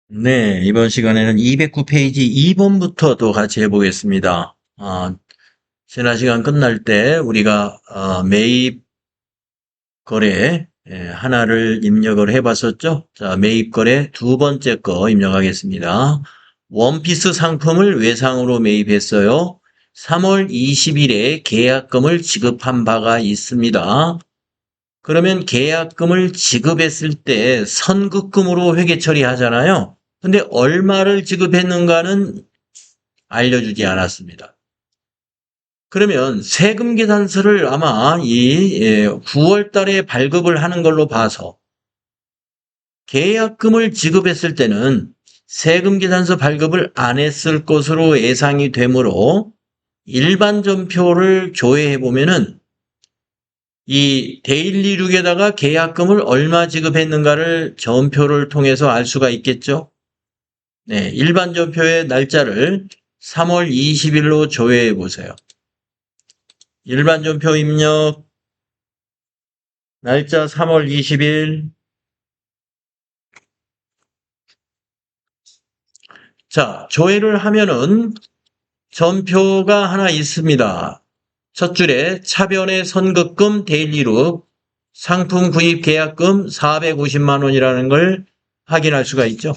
네, 이번 시간에는 209페이지 2번부터 또 같이 해보겠습니다. 지난 시간 끝날 때 우리가 매입 거래 하나를 입력을 해봤었죠? 자, 매입 거래 두 번째 거 입력하겠습니다. 원피스 상품을 외상으로 매입했어요. 3월 20일에 계약금을 지급한 바가 있습니다. 그러면 계약금을 지급했을 때 선급금으로 회계 처리하잖아요. 근데 얼마를 지급했는가는 알려주지 않았습니다. 그러면 세금 계산서를 아마 이 9월 달에 발급을 하는 걸로 봐서 계약금을 지급했을 때는 세금 계산서 발급을 안 했을 것으로 예상이 되므로 일반 전표를 조회해 보면은 이 데일리룩에다가 계약금을 얼마 지급했는가를 전표를 통해서 알 수가 있겠죠. 네, 일반 전표의 날짜를 3월 20일로 조회해 보세요. 일반 전표 입력, 날짜 3월 20일. 자, 조회를 하면은 전표가 하나 있습니다. 첫 줄에 차변의 선급금 데일리룩 상품 구입 계약금 450만 원이라는 걸 확인할 수가 있죠.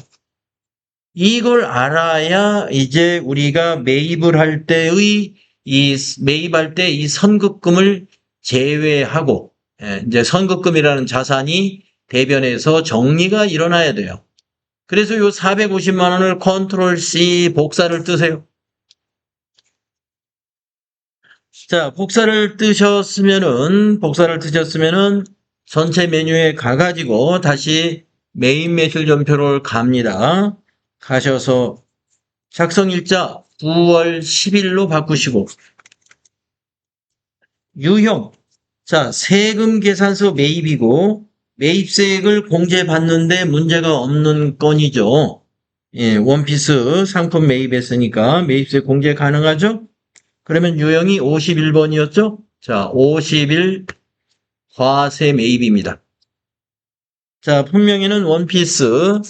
이걸 알아야 이제 우리가 매입을 할 때의 매입할 때 이 선급금을 제외하고 이제 선급금이라는 자산이 대변에서 정리가 일어나야 돼요. 그래서 요 450만 원을 컨트롤 C 복사를 뜨세요. 자, 복사를 뜨셨으면은 전체 메뉴에 가가지고 다시 메인 매출 전표를 갑니다. 가셔서 작성일자 9월 10일로 바꾸시고 유형. 자, 세금 계산서 매입이고 매입세액을 공제받는데 문제가 없는 건이죠. 예, 원피스 상품 매입했으니까 매입세 공제 가능하죠? 그러면 유형이 51번이었죠? 자, 51 과세 매입입니다. 자, 분명히는 원피스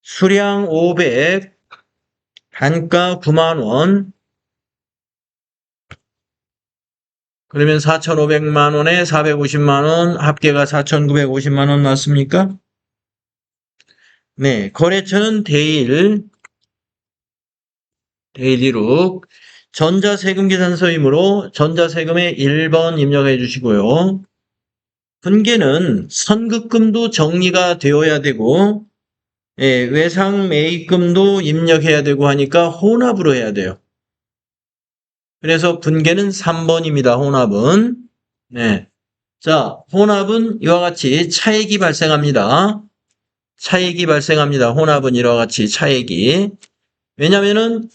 수량 500 단가 9만 원. 그러면 4,500만 원에 450만 원, 합계가 4,950만 원 맞습니까? 네, 거래처는 데일리룩. 전자세금 계산서이므로 전자세금에 1번 입력해 주시고요. 분계는 선급금도 정리가 되어야 되고, 외상 매입금도 입력해야 되고 하니까 혼합으로 해야 돼요. 그래서 분계는 3번입니다. 혼합은. 네. 자, 혼합은 이와 같이 차액이 발생합니다. 차액이 발생합니다. 혼합은 이와 같이 차액이. 왜냐면은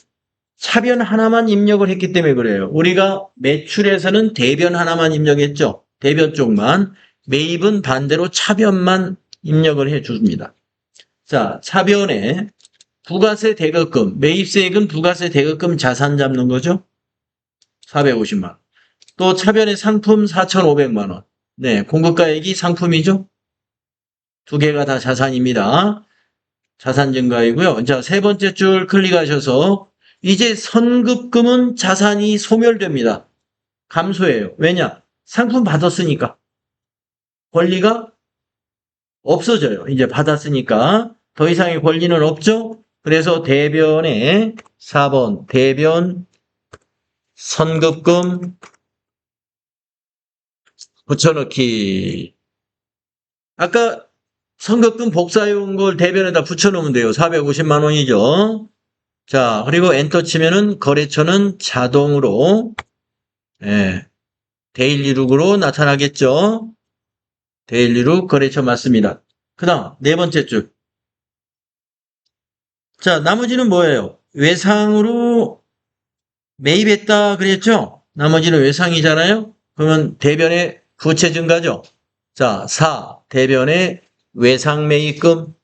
차변 하나만 입력을 했기 때문에 그래요. 우리가 매출에서는 대변 하나만 입력했죠. 대변 쪽만. 매입은 반대로 차변만 입력을 해 줍니다. 자, 차변에 부가세 대급금, 매입세액은 부가세 대급금 자산 잡는 거죠. 450만 원. 또 차변의 상품 4,500만 원. 네, 공급가액이 상품이죠. 두 개가 다 자산입니다. 자산 증가이고요. 자, 세 번째 줄 클릭하셔서 이제 선급금은 자산이 소멸됩니다. 감소해요. 왜냐? 상품 받았으니까. 권리가 없어져요. 이제 받았으니까 더 이상의 권리는 없죠. 그래서 대변에 4번 대변 선급금 붙여넣기. 아까 선급금 복사해온 걸 대변에다 붙여놓으면 돼요. 450만 원이죠. 자, 그리고 엔터 치면은 거래처는 자동으로 데일리룩으로 나타나겠죠. 데일리룩 거래처 맞습니다. 그 다음 네 번째 줄. 자, 나머지는 뭐예요? 외상으로 매입했다 그랬죠? 나머지는 외상이잖아요? 그러면 대변의 부채 증가죠? 자, 4. 대변의 외상 매입금.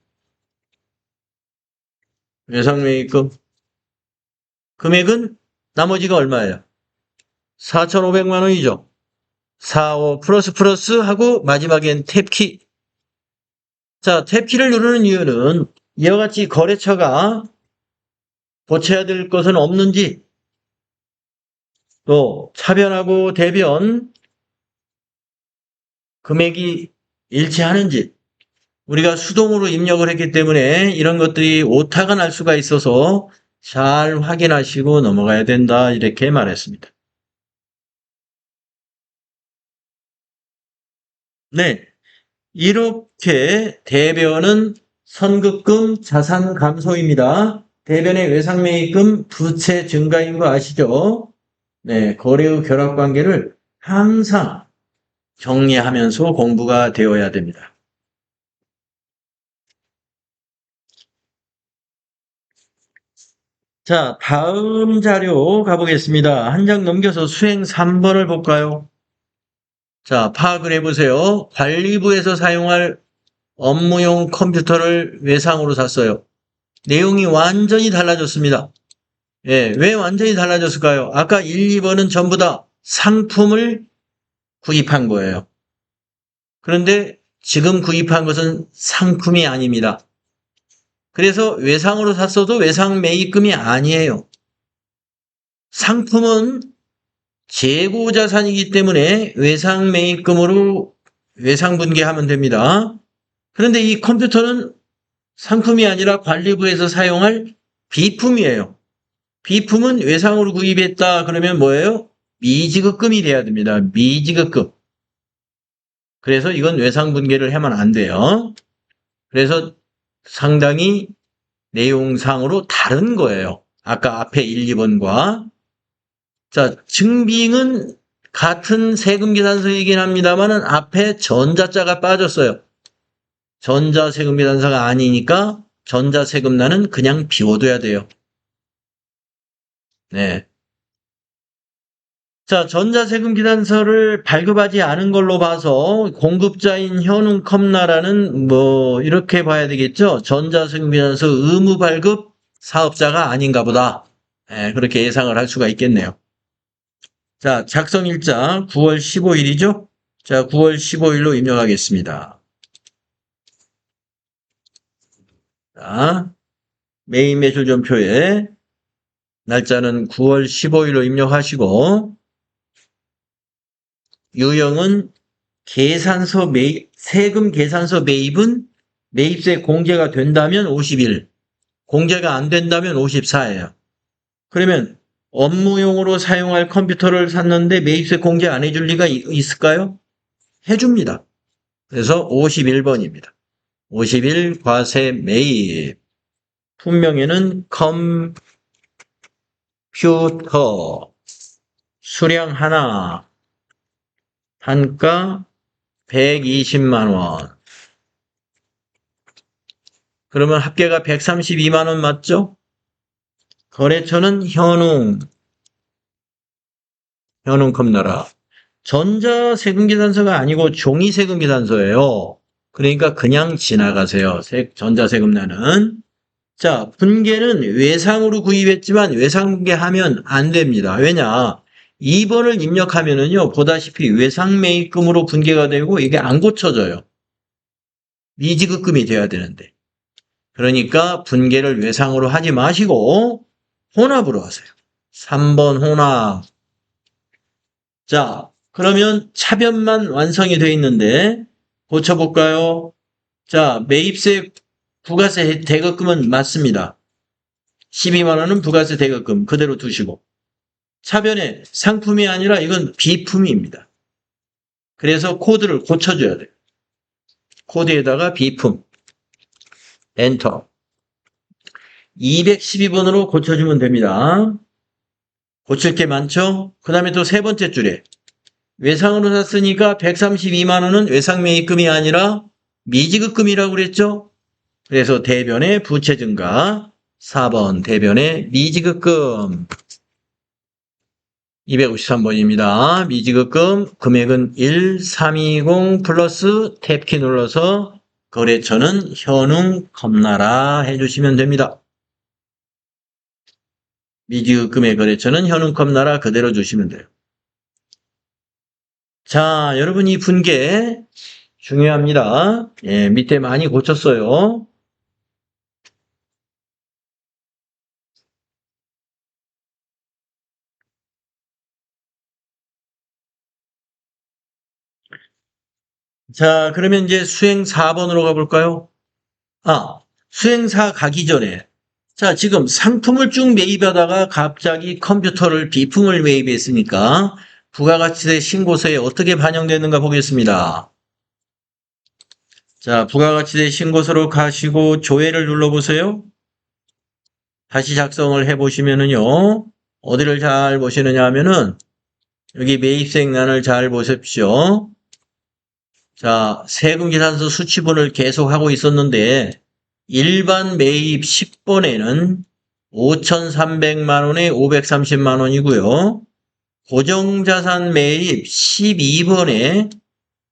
외상 매입금. 금액은 나머지가 얼마예요? 4,500만 원이죠? 4, 5 플러스 하고 마지막엔 탭키. 자, 탭키를 누르는 이유는 이와 같이 거래처가 고쳐야 될 것은 없는지, 또 차변하고 대변 금액이 일치하는지, 우리가 수동으로 입력을 했기 때문에 이런 것들이 오타가 날 수가 있어서 잘 확인하시고 넘어가야 된다, 이렇게 말했습니다. 네, 이렇게 대변은 선급금 자산 감소입니다. 대변의 외상매입금 부채 증가인 거 아시죠? 네, 거래의 결합관계를 항상 정리하면서 공부가 되어야 됩니다. 자, 다음 자료 가보겠습니다. 한 장 넘겨서 수행 3번을 볼까요? 자, 파악을 해보세요. 관리부에서 사용할 업무용 컴퓨터를 외상으로 샀어요. 내용이 완전히 달라졌습니다. 예, 왜 완전히 달라졌을까요? 아까 1, 2번은 전부 다 상품을 구입한 거예요. 그런데 지금 구입한 것은 상품이 아닙니다. 그래서 외상으로 샀어도 외상 매입금이 아니에요. 상품은 재고 자산이기 때문에 외상 매입금으로 외상 분계하면 됩니다. 그런데 이 컴퓨터는 상품이 아니라 관리부에서 사용할 비품이에요. 비품은 외상으로 구입했다 그러면 뭐예요? 미지급금이 돼야 됩니다. 미지급금. 그래서 이건 외상 분계를 하면 안 돼요. 그래서 상당히 내용상으로 다른 거예요. 아까 앞에 1, 2번과. 자, 증빙은 같은 세금계산서이긴 합니다만은 앞에 전자자가 빠졌어요. 전자세금계산서가 아니니까 전자세금란은 그냥 비워둬야 돼요. 네. 자, 전자세금계산서를 발급하지 않은 걸로 봐서 공급자인 현웅컴나라는 뭐 이렇게 봐야 되겠죠. 전자세금계산서 의무 발급 사업자가 아닌가 보다. 네, 그렇게 예상을 할 수가 있겠네요. 자, 작성일자 9월 15일이죠. 자, 9월 15일로 입력하겠습니다. 자, 메인 매출점표에 날짜는 9월 15일로 입력하시고 유형은 계산서 매입, 세금 계산서 매입은 매입세 공제가 된다면 50일, 공제가 안 된다면 54예요. 그러면 업무용으로 사용할 컴퓨터를 샀는데 매입세 공제 안 해줄 리가 있을까요? 해줍니다. 그래서 51번입니다. 50일 과세 매입. 품명에는 컴퓨터 수량 하나 단가 120만 원. 그러면 합계가 132만 원 맞죠? 거래처는 현웅컴나라. 전자세금계산서가 아니고 종이세금계산서예요. 그러니까 그냥 지나가세요. 전자세금란은. 자, 분계는 외상으로 구입했지만 외상분계하면 안 됩니다. 왜냐? 2번을 입력하면은요, 보다시피 외상매입금으로 분계가 되고 이게 안 고쳐져요. 미지급금이 돼야 되는데. 그러니까 분계를 외상으로 하지 마시고 혼합으로 하세요. 3번 혼합. 자, 그러면 차변만 완성이 되어 있는데 고쳐볼까요? 자, 매입세 부가세 대급금은 맞습니다. 12만 원은 부가세 대급금 그대로 두시고 차변에 상품이 아니라 이건 비품입니다. 그래서 코드를 고쳐줘야 돼요. 코드에다가 비품 엔터 212번으로 고쳐주면 됩니다. 고칠 게 많죠? 그 다음에 또 세 번째 줄에 외상으로 샀으니까 132만 원은 외상 매입금이 아니라 미지급금이라고 그랬죠? 그래서 대변의 부채 증가 4번 대변의 미지급금 253번입니다. 미지급금 금액은 1320 플러스 탭키 눌러서 거래처는 현웅컴나라 해주시면 됩니다. 미지급금의 거래처는 현웅컴나라 그대로 주시면 돼요. 자, 여러분 이 분계 중요합니다. 예, 밑에 많이 고쳤어요. 자, 그러면 이제 수행 4번으로 가볼까요? 아, 수행사 가기 전에. 자, 지금 상품을 쭉 매입하다가 갑자기 컴퓨터를 비품을 매입했으니까 부가가치세 신고서에 어떻게 반영되는가 보겠습니다. 자, 부가가치세 신고서로 가시고 조회를 눌러보세요. 다시 작성을 해보시면은요. 어디를 잘 보시느냐 하면은 여기 매입세액란을 잘 보십시오. 자, 세금계산서 수치본을 계속 하고 있었는데 일반 매입 10번에는 5,300만 원에 530만 원이고요. 고정자산 매입 12번에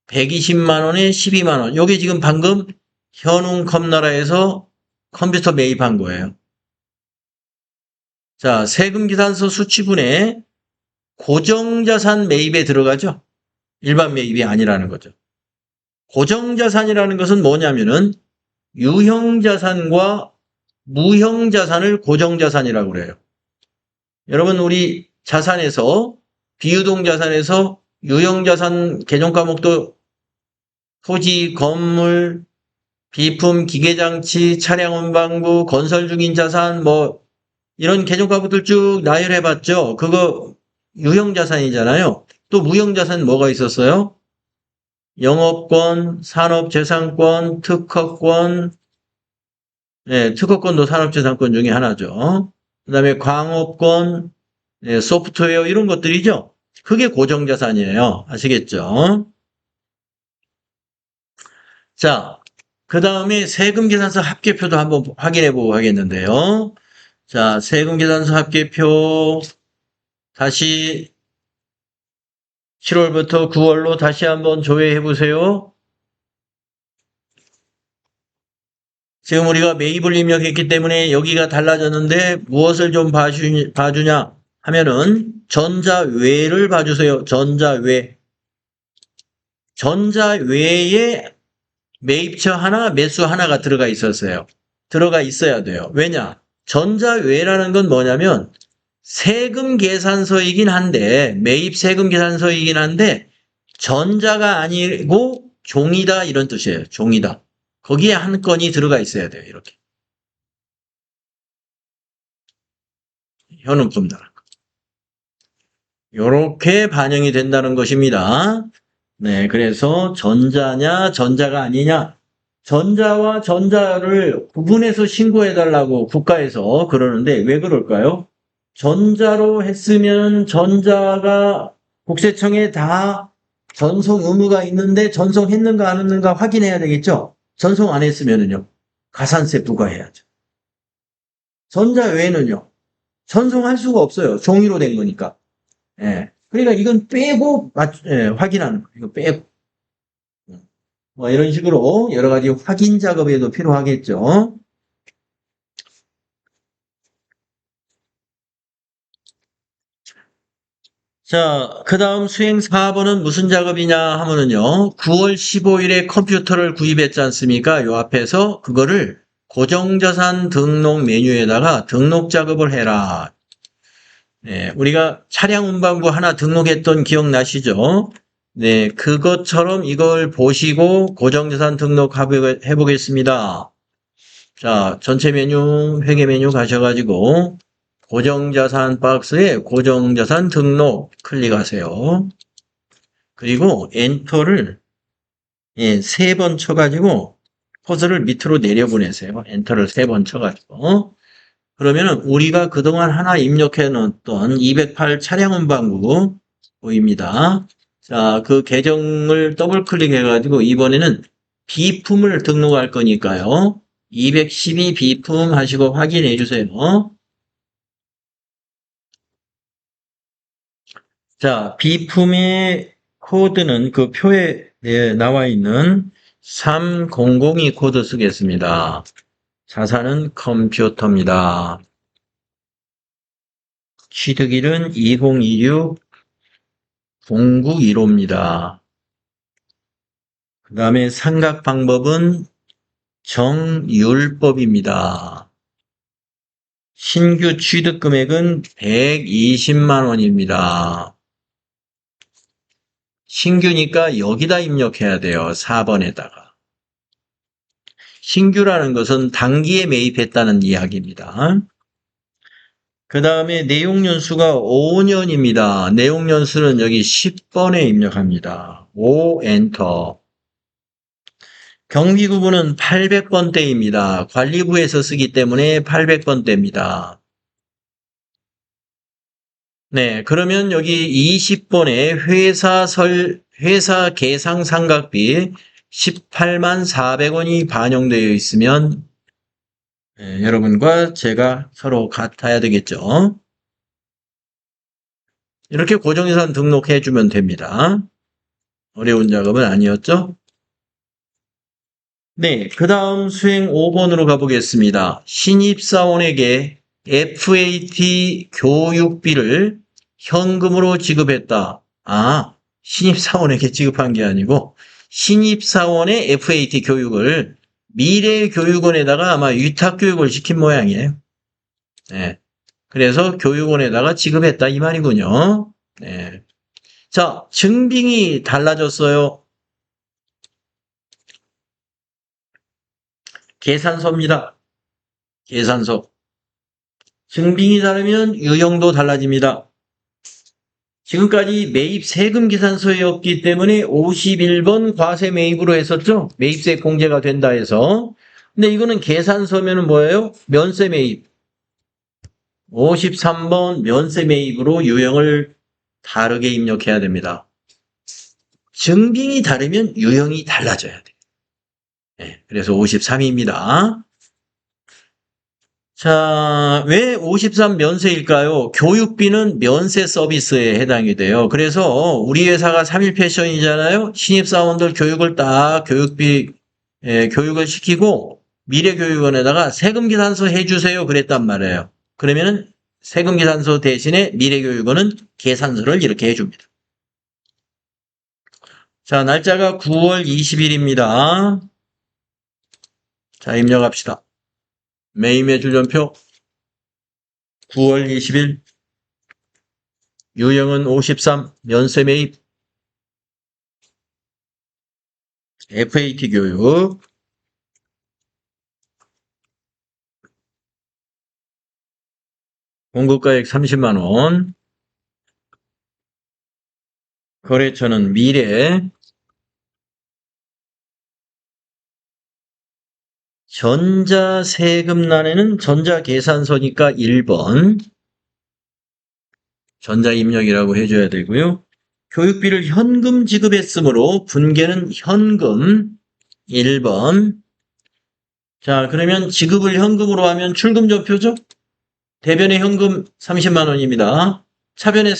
120만 원에 12만 원. 요게 지금 방금 현웅컴나라에서 컴퓨터 매입한 거예요. 자, 세금계산서 수치분에 고정자산 매입에 들어가죠. 일반 매입이 아니라는 거죠. 고정자산이라는 것은 뭐냐면은 유형자산과 무형자산을 고정자산이라고 그래요. 여러분, 우리 자산에서, 비유동자산에서 유형자산 개정과목도 토지, 건물, 비품, 기계장치, 차량 운반부, 건설 중인 자산, 뭐, 이런 개정과목들 쭉 나열해봤죠. 그거 유형자산이잖아요. 또 무형자산 뭐가 있었어요? 영업권, 산업재산권, 특허권, 네, 특허권도 산업재산권 중에 하나죠. 그 다음에 광업권, 네, 소프트웨어 이런 것들이죠. 그게 고정자산이에요. 아시겠죠? 자, 그 다음에 세금계산서 합계표도 한번 확인해 보고 하겠는데요. 자, 세금계산서 합계표 다시 7월부터 9월로 다시 한번 조회해 보세요. 지금 우리가 매입을 입력했기 때문에 여기가 달라졌는데 무엇을 좀 봐주냐 하면은 전자외를 봐주세요. 전자외. 전자외에 매입처 하나, 매수 하나가 들어가 있었어요. 들어가 있어야 돼요. 왜냐? 전자외라는 건 뭐냐면 세금 계산서이긴 한데 매입 세금 계산서이긴 한데 전자가 아니고 종이다 이런 뜻이에요. 종이다. 거기에 한 건이 들어가 있어야 돼요. 이렇게. 현금입니다. 이렇게 반영이 된다는 것입니다. 네, 그래서 전자냐, 전자가 아니냐. 전자와 전자를 구분해서 신고해달라고 국가에서 그러는데 왜 그럴까요? 전자로 했으면 전자가 국세청에 다 전송 의무가 있는데 전송했는가 안 했는가 확인해야 되겠죠? 전송 안 했으면은요. 가산세 부과해야죠. 전자 외에는요. 전송할 수가 없어요. 종이로 된 거니까. 예. 그러니까 이건 빼고 확인하는 거예요. 이거 빼고. 뭐 이런 식으로 여러 가지 확인 작업에도 필요하겠죠. 자, 그 다음 수행 4번은 무슨 작업이냐 하면은요. 9월 15일에 컴퓨터를 구입했지 않습니까? 요 앞에서 그거를 고정자산 등록 메뉴에다가 등록 작업을 해라. 네, 우리가 차량 운반부 하나 등록했던 기억나시죠? 네, 그것처럼 이걸 보시고 고정자산 등록해 보겠습니다. 자, 전체 메뉴, 회계 메뉴 가셔가지고 고정자산 박스에 고정자산 등록 클릭하세요. 그리고 엔터를 예, 3번 쳐가지고 커서를 밑으로 내려보내세요. 엔터를 3번 쳐가지고. 그러면은 우리가 그동안 하나 입력해 놓았던 208 차량 운반구 보입니다. 자, 그 계정을 더블 클릭해가지고 이번에는 비품을 등록할 거니까요. 212 비품 하시고 확인해 주세요. 자, 비품의 코드는 그 표에 나와 있는 3002 코드 쓰겠습니다. 자산은 컴퓨터입니다. 취득일은 2026 0915입니다. 그 다음에 상각 방법은 정율법입니다. 신규 취득 금액은 120만 원입니다. 신규니까 여기다 입력해야 돼요. 4번에다가. 신규라는 것은 단기에 매입했다는 이야기입니다. 그 다음에 내용연수가 5년입니다. 내용연수는 여기 10번에 입력합니다. 5 엔터. 경비구분은 800번대입니다. 관리부에서 쓰기 때문에 800번대입니다. 네, 그러면 여기 20번에 회사 개상 상각비 18만 400원이 반영되어 있으면 여러분과 제가 서로 같아야 되겠죠. 이렇게 고정유산 등록해 주면 됩니다. 어려운 작업은 아니었죠? 네, 그 다음 수행 5번으로 가보겠습니다. 신입사원에게 FAT 교육비를 현금으로 지급했다. 아, 신입사원에게 지급한 게 아니고 신입사원의 FAT 교육을 미래교육원에다가 아마 위탁교육을 시킨 모양이에요. 네, 그래서 교육원에다가 지급했다 이 말이군요. 네. 자, 증빙이 달라졌어요. 계산서입니다. 계산서. 증빙이 다르면 유형도 달라집니다. 지금까지 매입 세금 계산서였기 때문에 51번 과세 매입으로 했었죠. 매입세 공제가 된다 해서. 근데 이거는 계산서면은 뭐예요? 면세 매입. 53번 면세 매입으로 유형을 다르게 입력해야 됩니다. 증빙이 다르면 유형이 달라져야 돼요. 네, 그래서 53입니다. 자, 왜 53 면세일까요? 교육비는 면세 서비스에 해당이 돼요. 그래서 우리 회사가 3일 패션이잖아요. 신입사원들 교육을 딱 교육을 시키고 미래교육원에다가 세금계산서 해주세요. 그랬단 말이에요. 그러면은 세금계산서 대신에 미래교육원은 계산서를 이렇게 해줍니다. 자, 날짜가 9월 20일입니다. 자, 입력합시다. 매입의 줄전표 9월 20일 유형은 53 면세 매입 FAT 교육 공급가액 30만 원 거래처는 미래 전자세금란에는 전자계산서니까 1번 전자입력이라고 해줘야 되고요. 교육비를 현금 지급했으므로 분계는 현금 1번. 자, 그러면 지급을 현금으로 하면 출금전표죠? 대변의 현금 30만 원입니다. 차변의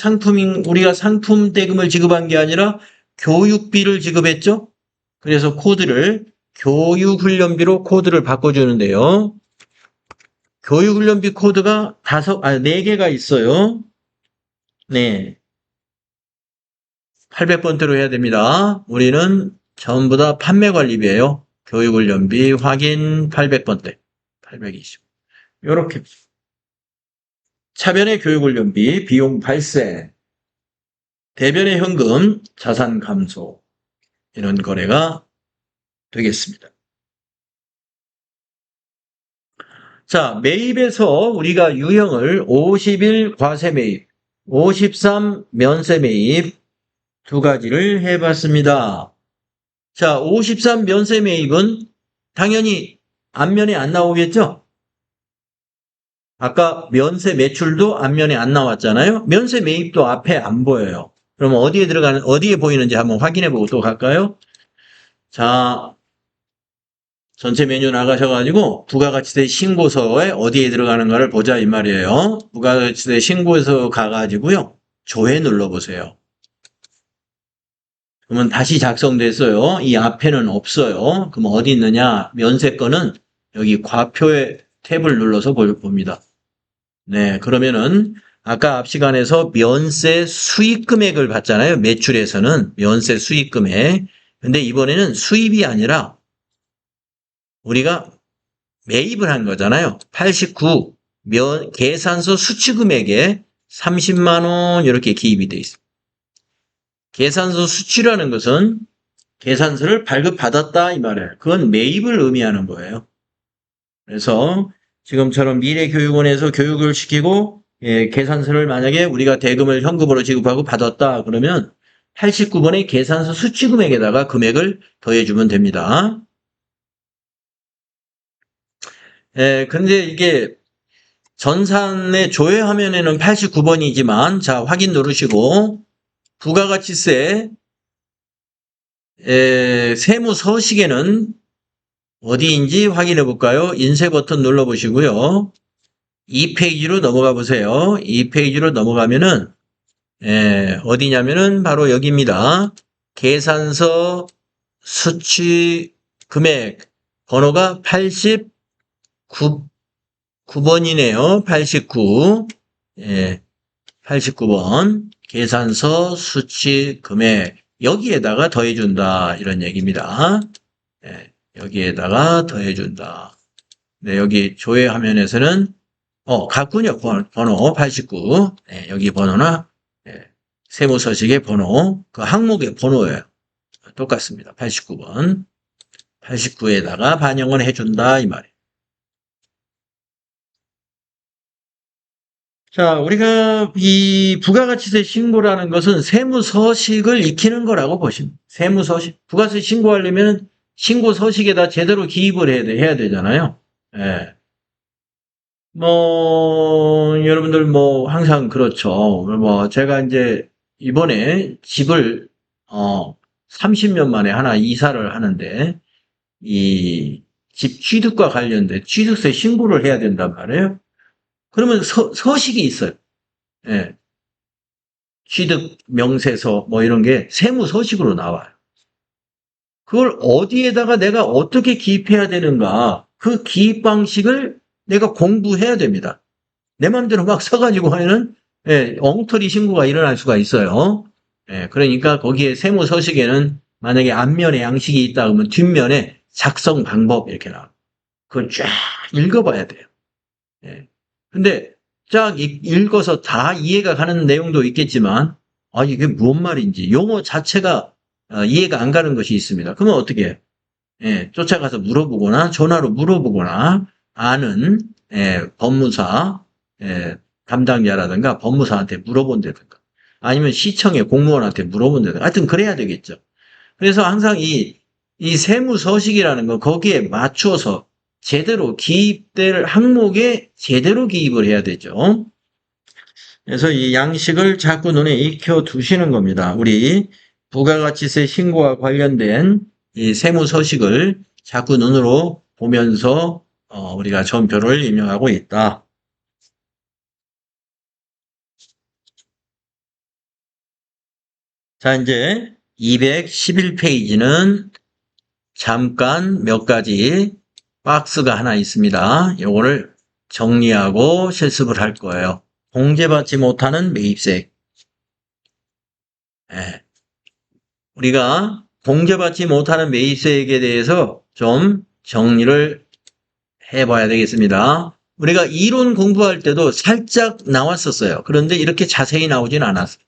우리가 상품 대금을 지급한 게 아니라 교육비를 지급했죠? 그래서 코드를 교육훈련비로 코드를 바꿔주는데요. 교육훈련비 코드가 4개가 있어요. 네. 800번대로 해야 됩니다. 우리는 전부 다 판매관리비예요. 교육훈련비 확인 800번대. 820. 요렇게. 차변의 교육훈련비, 비용 발생. 대변의 현금, 자산 감소. 이런 거래가 되겠습니다. 자, 매입에서 우리가 유형을 51 과세 매입, 53 면세 매입 두 가지를 해봤습니다. 자, 53 면세 매입은 당연히 앞면에 안 나오겠죠? 아까 면세 매출도 앞면에 안 나왔잖아요? 면세 매입도 앞에 안 보여요. 그러면 어디에 보이는지 한번 확인해 보고 또 갈까요? 자, 전체 메뉴 나가셔가지고 부가가치세 신고서에 어디에 들어가는가를 보자 이 말이에요. 부가가치세 신고서 가가지고요. 조회 눌러보세요. 그러면 다시 작성됐어요. 이 앞에는 없어요. 그럼 어디 있느냐? 면세 건은 여기 과표의 탭을 눌러서 봅니다. 네, 그러면은 아까 앞 시간에서 면세 수익 금액을 봤잖아요. 매출에서는 면세 수익 금액. 근데 이번에는 수입이 아니라 우리가 매입을 한 거잖아요. 89, 계산서 수취금액에 30만 원 이렇게 기입이 돼 있습니다. 계산서 수취라는 것은 계산서를 발급받았다 이 말이에요. 그건 매입을 의미하는 거예요. 그래서 지금처럼 미래교육원에서 교육을 시키고 계산서를 만약에 우리가 대금을 현금으로 지급하고 받았다 그러면 89번의 계산서 수취금액에다가 금액을 더해주면 됩니다. 근데 이게 전산의 조회 화면에는 89번이지만 자 확인 누르시고 부가가치세 세무 서식에는 어디인지 확인해 볼까요? 인쇄 버튼 눌러 보시고요. 2페이지로 넘어가 보세요. 2페이지로 넘어가면은 어디냐면은 바로 여기입니다. 계산서 수취 금액 번호가 89번이네요. 89. 89번. 계산서 수취 금액. 여기에다가 더해준다. 이런 얘기입니다. 여기에다가 더해준다. 네, 여기 조회 화면에서는, 같군요. 번호 89. 여기 번호나, 세무서식의 번호, 그 항목의 번호예요. 똑같습니다. 89번. 89에다가 반영을 해준다. 이 말이에요. 자, 우리가 이 부가가치세 신고라는 것은 세무서식을 익히는 거라고 보시면 세무서식, 부가세 신고하려면 신고서식에다 제대로 기입을 해야 되잖아요. 예. 여러분들 항상 그렇죠. 제가 이제 이번에 집을, 30년 만에 하나 이사를 하는데, 이 집 취득과 관련된 취득세 신고를 해야 된단 말이에요. 그러면 서식이 있어요. 예. 취득 명세서 이런 게 세무 서식으로 나와요. 그걸 어디에다가 내가 어떻게 기입해야 되는가 그 기입 방식을 내가 공부해야 됩니다. 내 마음대로 막 써가지고 하면은 엉터리 신고가 일어날 수가 있어요. 그러니까 거기에 세무 서식에는 만약에 앞면에 양식이 있다 그러면 뒷면에 작성 방법 이렇게 나와요. 그걸 쫙 읽어봐야 돼요. 근데 쫙 읽어서 다 이해가 가는 내용도 있겠지만 이게 무슨 말인지 용어 자체가 이해가 안 가는 것이 있습니다. 그러면 어떻게 해요? 쫓아가서 물어보거나 전화로 물어보거나 아는 법무사 담당자라든가 법무사한테 물어본다든가 아니면 시청의 공무원한테 물어본다든가 하여튼 그래야 되겠죠. 그래서 항상 이 세무서식이라는 거 거기에 맞춰서 제대로 기입될 항목에 제대로 기입을 해야 되죠. 그래서 이 양식을 자꾸 눈에 익혀 두시는 겁니다. 우리 부가가치세 신고와 관련된 이 세무서식을 자꾸 눈으로 보면서 우리가 전표를 입력하고 있다. 자, 이제 211페이지는 잠깐 몇 가지 박스가 하나 있습니다. 요거를 정리하고 실습을 할 거예요. 공제받지 못하는 매입세. 우리가 공제받지 못하는 매입세액에 대해서 좀 정리를 해봐야 되겠습니다. 우리가 이론 공부할 때도 살짝 나왔었어요. 그런데 이렇게 자세히 나오진 않았어요.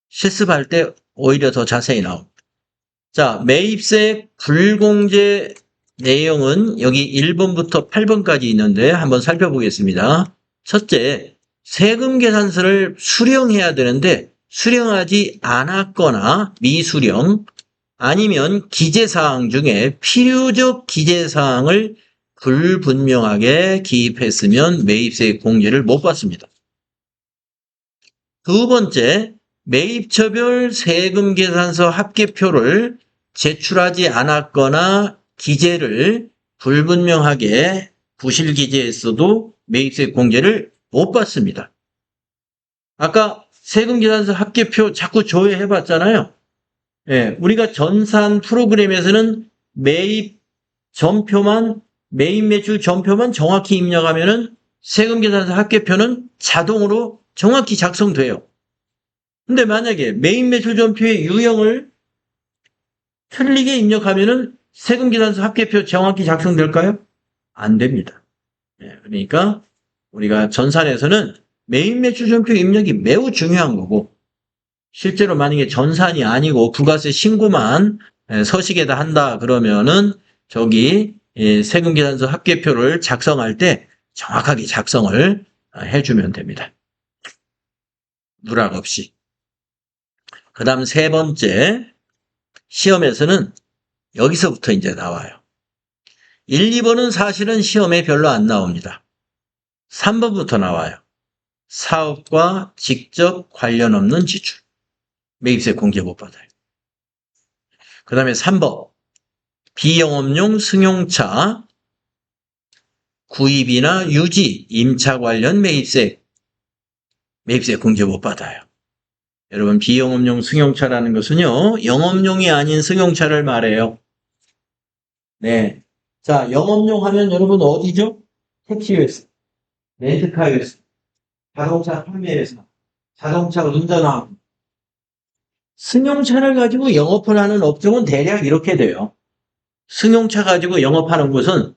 실습할 때 오히려 더 자세히 나옵니다. 자, 매입세 불공제 내용은 여기 1번부터 8번까지 있는데 한번 살펴보겠습니다. 첫째, 세금 계산서를 수령해야 되는데 수령하지 않았거나 미수령 아니면 기재사항 중에 필요적 기재사항을 불분명하게 기입했으면 매입세 공제를 못 받습니다. 두 번째, 매입처별 세금 계산서 합계표를 제출하지 않았거나 기재를 불분명하게 부실 기재했어도 매입세 공제를 못 받습니다. 아까 세금 계산서 합계표 자꾸 조회해 봤잖아요. 우리가 전산 프로그램에서는 매입 전표만 매입 매출 전표만 정확히 입력하면은 세금 계산서 합계표는 자동으로 정확히 작성돼요. 근데 만약에 매입 매출 전표의 유형을 틀리게 입력하면은 세금계산서 합계표 정확히 작성될까요? 안 됩니다. 그러니까 우리가 전산에서는 매입매출전표 입력이 매우 중요한 거고, 실제로 만약에 전산이 아니고 부가세 신고만 서식에다 한다 그러면은 저기 세금계산서 합계표를 작성할 때 정확하게 작성을 해주면 됩니다. 누락 없이. 그 다음 세 번째, 시험에서는 여기서부터 이제 나와요. 1, 2번은 사실은 시험에 별로 안 나옵니다. 3번부터 나와요. 사업과 직접 관련 없는 지출. 매입세 공제 못 받아요. 그 다음에 3번. 비영업용 승용차 구입이나 유지, 임차 관련 매입세 공제 못 받아요. 여러분, 비영업용 승용차라는 것은요, 영업용이 아닌 승용차를 말해요. 네. 자, 영업용 하면 여러분 어디죠? 택시회사, 렌트카회사, 자동차 판매회사, 자동차 운전하고. 승용차를 가지고 영업을 하는 업종은 대략 이렇게 돼요. 승용차 가지고 영업하는 곳은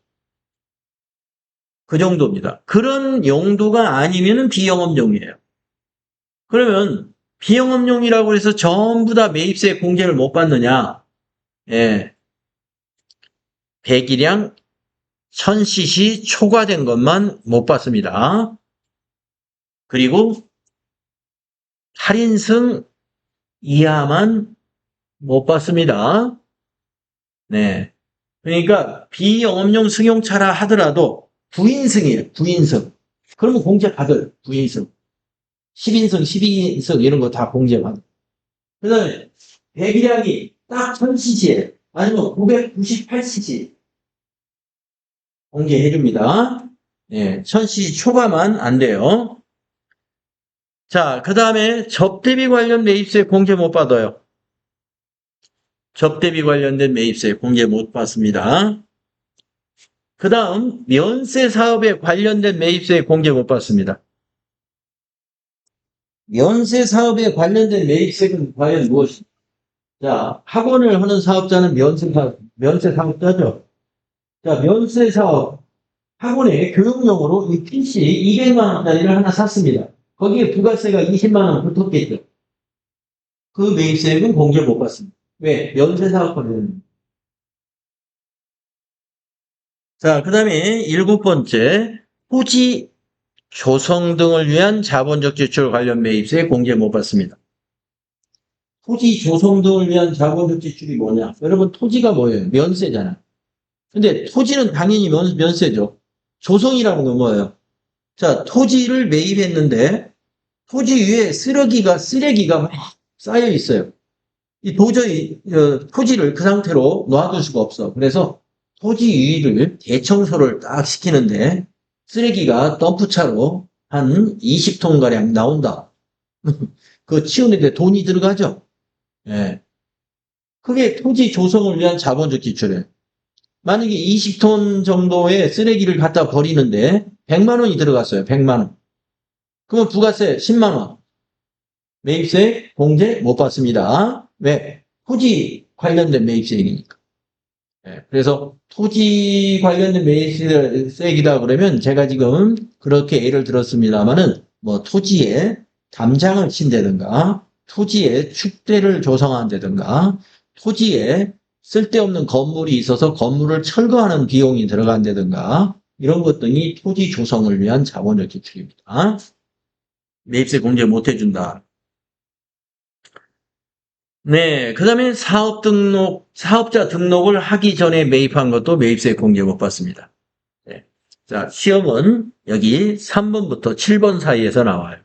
그 정도입니다. 그런 용도가 아니면 비영업용이에요. 그러면 비영업용이라고 해서 전부 다 매입세 공제를 못 받느냐? 예. 배기량 1000cc 초과된 것만 못 받습니다. 그리고 8인승 이하만 못 받습니다. 네. 그러니까 비영업용 승용차라 하더라도 9인승이에요. 9인승. 그러면 공제 받을 9인승. 10인승, 12인승 이런 거 다 공제 받을. 그 다음에 배기량이 딱 1000cc에 아니면 998cc 공개해 줍니다. 네, 1000cc 초과만 안 돼요. 자, 그 다음에 접대비 관련 매입세 공제 못 받아요. 접대비 관련된 매입세 공제 못 받습니다. 그 다음 면세 사업에 관련된 매입세 공제 못 받습니다. 면세 사업에 관련된 매입세는 과연 무엇입니까? 자, 학원을 하는 사업자는 면세 사업자죠. 자, 면세 사업 학원에 교육용으로 이 PC 200만 원짜리를 하나 샀습니다. 거기에 부가세가 20만 원 붙었겠죠. 그 매입세액은 공제 못 받습니다. 왜? 면세 사업권은. 자, 그 다음에 7번째, 토지 조성 등을 위한 자본적 지출 관련 매입세 공제 못 받습니다. 토지 조성 등을 위한 자본적 지출이 뭐냐? 여러분, 토지가 뭐예요? 면세잖아. 근데 토지는 당연히 면세죠. 조성이라는 건 뭐예요? 자, 토지를 매입했는데 토지 위에 쓰레기가 막 쌓여 있어요. 이 도저히 토지를 그 상태로 놔둘 수가 없어. 그래서 토지 위를 대청소를 딱 시키는데 쓰레기가 덤프차로 한 20톤가량 나온다. 그거 치우는데 돈이 들어가죠. 예. 그게 토지 조성을 위한 자본적 지출이에요. 만약에 20톤 정도의 쓰레기를 갖다 버리는데 100만 원이 들어갔어요. 100만 원. 그러면 부가세 10만 원. 매입세 공제 못 받습니다. 왜? 토지 관련된 매입세이니까. 네, 그래서 토지 관련된 매입세이다 그러면 제가 지금 그렇게 예를 들었습니다만은 뭐 토지에 담장을 친다든가 토지에 축대를 조성한다든가 토지에 쓸데없는 건물이 있어서 건물을 철거하는 비용이 들어간다든가 이런 것들이 토지 조성을 위한 자본적 지출입니다. 매입세 공제 못 해준다. 네, 그 다음에 사업자 등록을 하기 전에 매입한 것도 매입세 공제 못 받습니다. 네. 자, 시험은 여기 3번부터 7번 사이에서 나와요.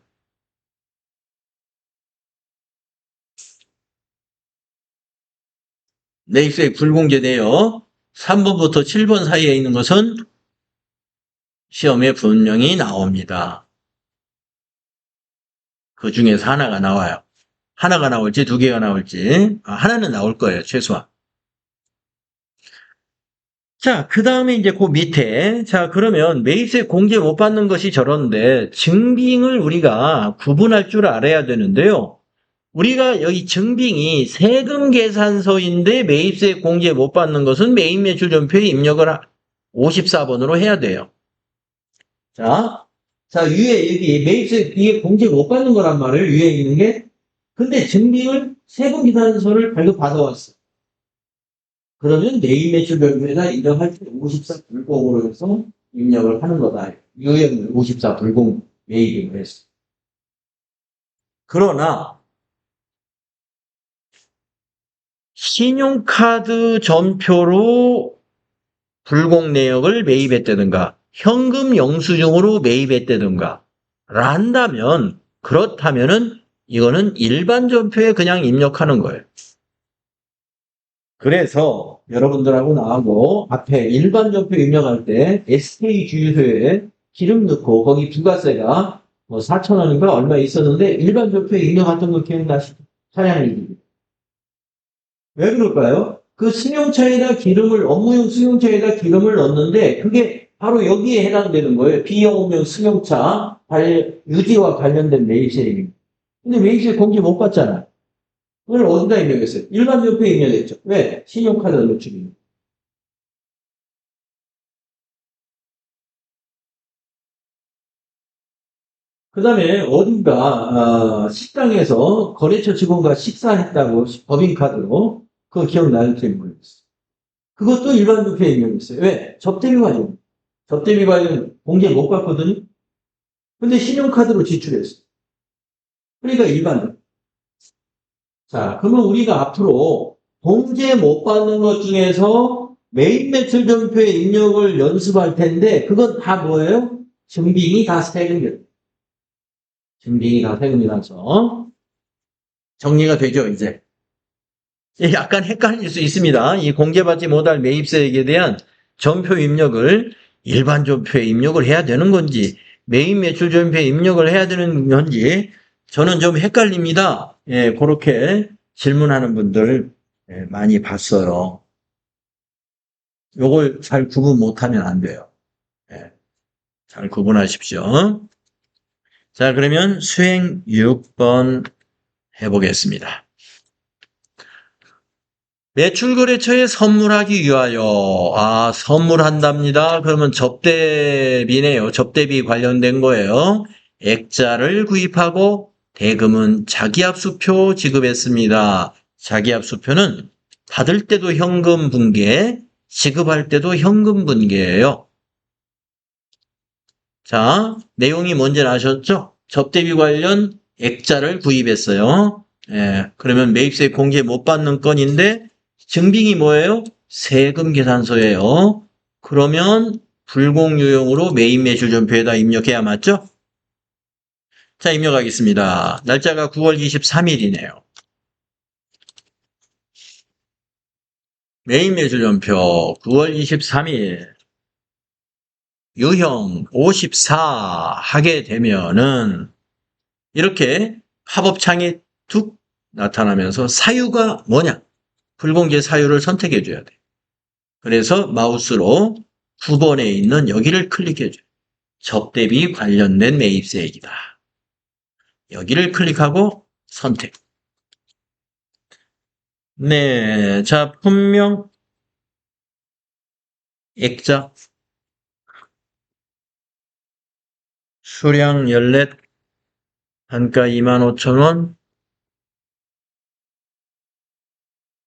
매입세 불공제되어 3번부터 7번 사이에 있는 것은 시험에 분명히 나옵니다. 그 중에서 하나가 나와요. 하나가 나올지 두 개가 나올지 하나는 나올 거예요. 최소한. 자, 그 다음에 이제 그 밑에 자 그러면 매입세 공제 못 받는 것이 저런데 증빙을 우리가 구분할 줄 알아야 되는데요. 우리가 여기 증빙이 세금 계산서인데 매입세 공제 못 받는 것은 매입 매출 전표에 입력을 54번으로 해야 돼요. 자, 위에 여기 매입세 이게 공제 못 받는 거란 말이에요. 위에 있는 게. 근데 증빙을 세금 계산서를 발급 받아왔어. 그러면 매입 매출 전표에다 입력할 때 54 불공으로 해서 입력을 하는 거다. 유형 54 불공 매입을 했어. 그러나 신용카드 전표로 불공 내역을 매입했다든가 현금 영수증으로 매입했다든가 란다면 그렇다면은 이거는 일반 전표에 그냥 입력하는 거예요. 그래서 여러분들하고 나하고 앞에 일반 전표 입력할 때 SK 주유소에 기름 넣고 거기 부가세가 뭐 4,000원인가 얼마 있었는데 일반 전표에 입력했던 거 기억나시죠? 차량이기. 왜 그럴까요? 그 승용차에다 기름을, 업무용 승용차에다 기름을 넣는데 그게 바로 여기에 해당되는 거예요. 비영업용 승용차 유지와 관련된 매입세입니다. 근데 매입세 공제 못 받잖아. 그걸 어디다 입력했어요? 일반 전표에 입력했죠. 왜? 신용카드 노출입니다. 그 다음에 어딘가 식당에서 거래처 직원과 식사했다고 법인카드로 그거 기억나는지 모르겠어요. 그것도 일반 부패에 입력했어요. 왜? 접대비 관련. 접대비 관련 공제 못 받거든요. 근데 신용카드로 지출했어요. 그러니까 일반. 자, 그러면 우리가 앞으로 공제 못 받는 것 중에서 매입 매출 전표에 입력을 연습할 텐데 그건 다 뭐예요? 증빙이 다 세금이에요. 증빙이 다 세금이라서 정리가 되죠, 이제. 약간 헷갈릴 수 있습니다. 이 공개받지 못할 매입세액에 대한 전표 입력을 일반 전표에 입력을 해야 되는 건지 매입 매출 전표에 입력을 해야 되는 건지 저는 좀 헷갈립니다. 예, 그렇게 질문하는 분들 많이 봤어요. 요걸 잘 구분 못하면 안 돼요. 예, 잘 구분하십시오. 자, 그러면 수행 6번 해보겠습니다. 매출거래처에 선물하기 위하여, 선물한답니다. 그러면 접대비네요. 접대비 관련된 거예요. 액자를 구입하고 대금은 자기압수표 지급했습니다. 자기압수표는 받을 때도 현금 분계, 지급할 때도 현금 분계예요. 자, 내용이 뭔지 아셨죠? 접대비 관련 액자를 구입했어요. 예, 그러면 매입세 공제 못 받는 건인데 증빙이 뭐예요? 세금 계산서예요. 그러면 불공유형으로 매입 매출 전표에다 입력해야 맞죠? 자, 입력하겠습니다. 날짜가 9월 23일이네요. 매입 매출 전표 9월 23일 유형 54 하게 되면은 이렇게 팝업창이 툭 나타나면서 사유가 뭐냐? 불공개 사유를 선택해 줘야 돼. 그래서 마우스로 9번에 있는 여기를 클릭해 줘요. 접대비 관련된 매입세액이다. 여기를 클릭하고 선택. 네, 자, 분명 액자 수량 14 단가 25,000원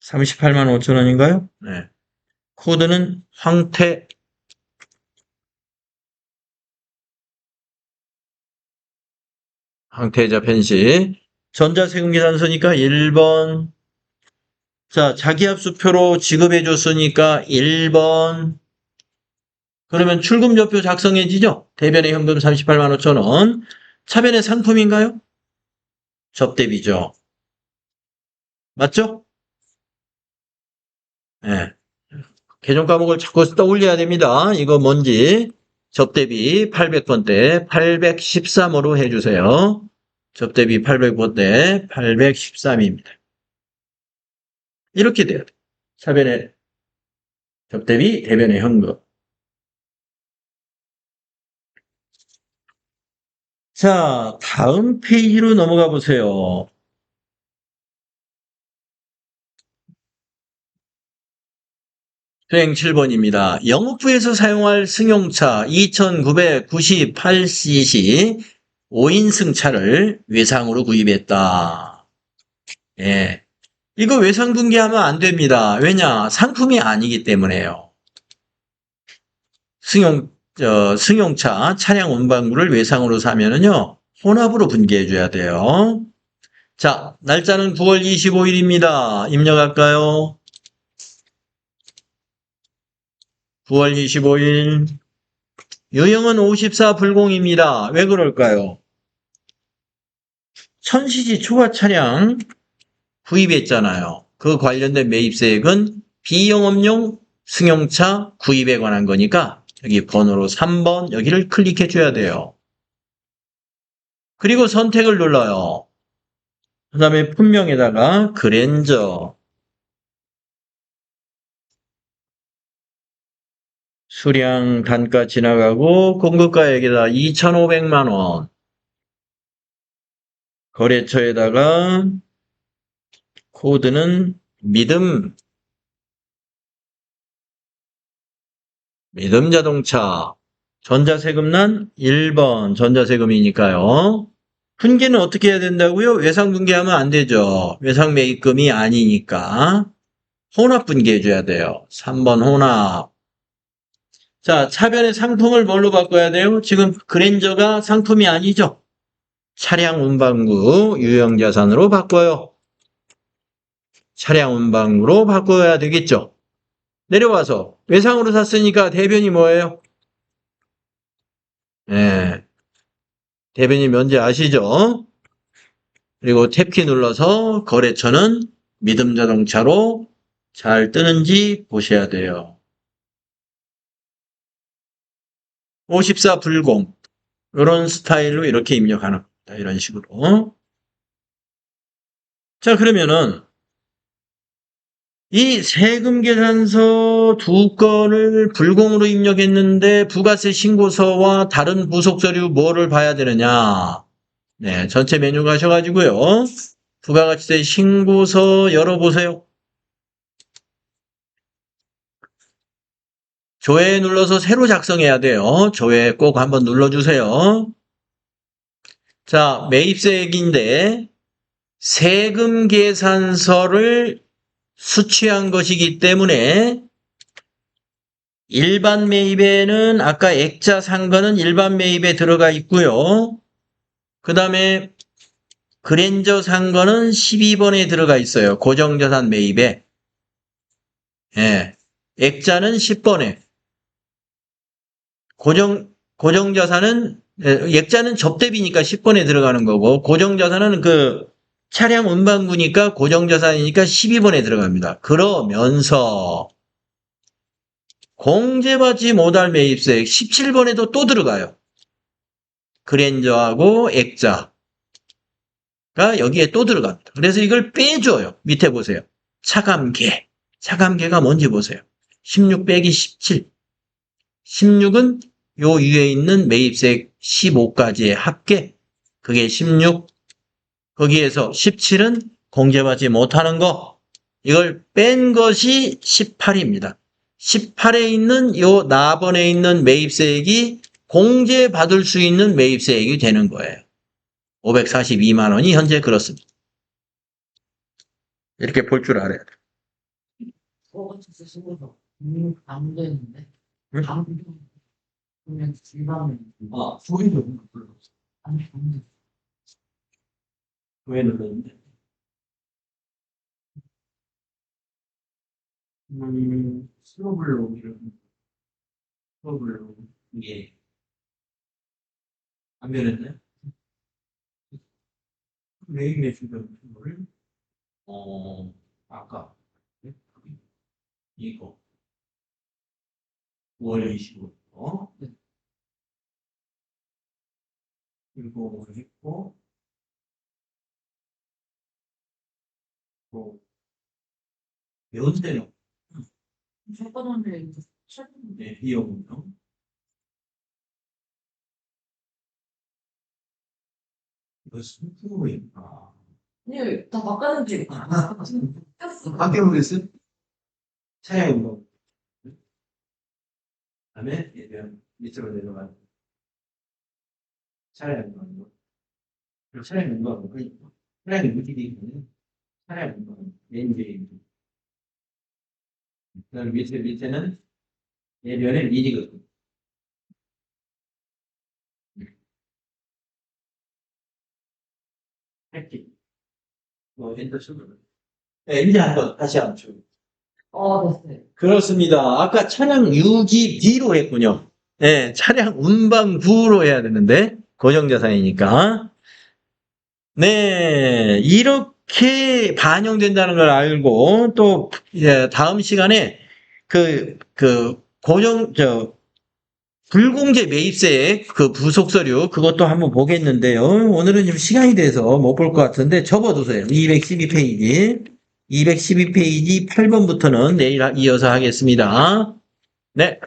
38만 5천원인가요? 네. 코드는 황태자 편식. 전자세금 계산서니까 1번. 자, 자기압수표로 지급해 줬으니까 1번. 그러면 출금조표 작성해지죠? 대변의 현금 38만 5천원. 차변의 상품인가요? 접대비죠. 맞죠? 네. 개정 과목을 자꾸 떠올려야 됩니다. 이거 뭔지. 접대비 800번대 813으로 해주세요. 접대비 800번대 813입니다. 이렇게 돼야 돼. 차변의 접대비, 대변의 현금. 자, 다음 페이지로 넘어가 보세요. 수행 7번입니다. 영업부에서 사용할 승용차 2998cc 5인승 차를 외상으로 구입했다. 예. 이거 외상 등기하면 안 됩니다. 왜냐? 상품이 아니기 때문에요. 승용차 차량 운반구를 외상으로 사면은요, 혼합으로 분기해 줘야 돼요. 자, 날짜는 9월 25일입니다. 입력할까요? 9월 25일. 유형은 54 불공입니다. 왜 그럴까요? 천시지 초과 차량 구입했잖아요. 그 관련된 매입세액은 비영업용 승용차 구입에 관한 거니까 여기 번호로 3번 여기를 클릭해 줘야 돼요. 그리고 선택을 눌러요. 그 다음에 품명에다가 그랜저 수량 단가 지나가고 공급가액에다 2,500만 원 거래처에다가 코드는 믿음 자동차 전자세금란 1번 전자세금이니까요. 분기는 어떻게 해야 된다고요? 외상 분기하면 안 되죠. 외상 매입금이 아니니까 혼합 분기해 줘야 돼요. 3번 혼합. 자, 차변의 상품을 뭘로 바꿔야 돼요? 지금 그랜저가 상품이 아니죠. 차량 운반구 유형자산으로 바꿔요. 차량 운반구로 바꿔야 되겠죠. 내려와서 외상으로 샀으니까 대변이 뭐예요? 예. 대변이 뭔지 아시죠? 그리고 탭키 눌러서 거래처는 믿음자동차로 잘 뜨는지 보셔야 돼요. 54 불공 이런 스타일로 이렇게 입력하는 겁니다. 이런 식으로. 자, 그러면은 이 세금 계산서 두 건을 불공으로 입력했는데 부가세 신고서와 다른 부속 서류 뭐를 봐야 되느냐? 네, 전체 메뉴 가셔가지고요. 부가가치세 신고서 열어보세요. 조회 눌러서 새로 작성해야 돼요. 조회 꼭 한번 눌러주세요. 자, 매입세액인데 세금 계산서를 수취한 것이기 때문에 일반 매입에는 아까 액자 산 거는 일반 매입에 들어가 있고요. 그 다음에 그랜저 산 거는 12번에 들어가 있어요. 고정자산 매입에. 예. 액자는 10번에. 고정자산은, 액자는 접대비니까 10번에 들어가는 거고, 고정자산은 그 차량 운반구니까 고정자산이니까 12번에 들어갑니다. 그러면서, 공제받지 못할 매입세액 17번에도 또 들어가요. 그랜저하고 액자가 여기에 또 들어갑니다. 그래서 이걸 빼줘요. 밑에 보세요. 차감계. 차감계가 뭔지 보세요. 16 빼기 17. 16은 요 위에 있는 매입세액 15까지의 합계. 그게 16. 거기에서 17은 공제받지 못하는 거. 이걸 뺀 것이 18입니다. 18에 있는 요 나번에 있는 매입세액이 공제받을 수 있는 매입세액이 되는 거예요. 542만 원이 현재 그렇습니다. 이렇게 볼 줄 알아야 돼요. 진짜 신고서. 안 되는데. 응? 안 돼. 그러면 일반은 소리도 없는 거 안 돼. 왜 눌렀는데? 슬로블로 이런 슬로블로 이게 안 변했네? 매일 주던 거를 아까 네? 이거 5월 25일 이거 했고 또 면대는 줬다던데 최근 네, 비용은요? 이거 승프로인가? 아니 다 바꿨는지 꼈어. 바뀌어버렸어요? 차량으로 다음에 예변 밑으로 내려가는 차량 운반. 그리고 차량 운반. 차량이 무기돼 있는 차량 운반. 렌즈입 그다음 밑에는 예변의 미니거든. 할게. 엔터 치고. 네, 이제 한번 다시 한번 쳐. 됐어요. 그렇습니다. 아까 차량 유기 D로 했군요. 네, 차량 운반부로 해야 되는데 고정자산이니까. 네, 이렇게 반영된다는 걸 알고 또 다음 시간에 불공제 매입세 그 부속 서류 그것도 한번 보겠는데요. 오늘은 좀 시간이 돼서 못 볼 것 같은데 접어두세요. 212페이지. 212페이지 8번부터는 내일 이어서 하겠습니다. 네.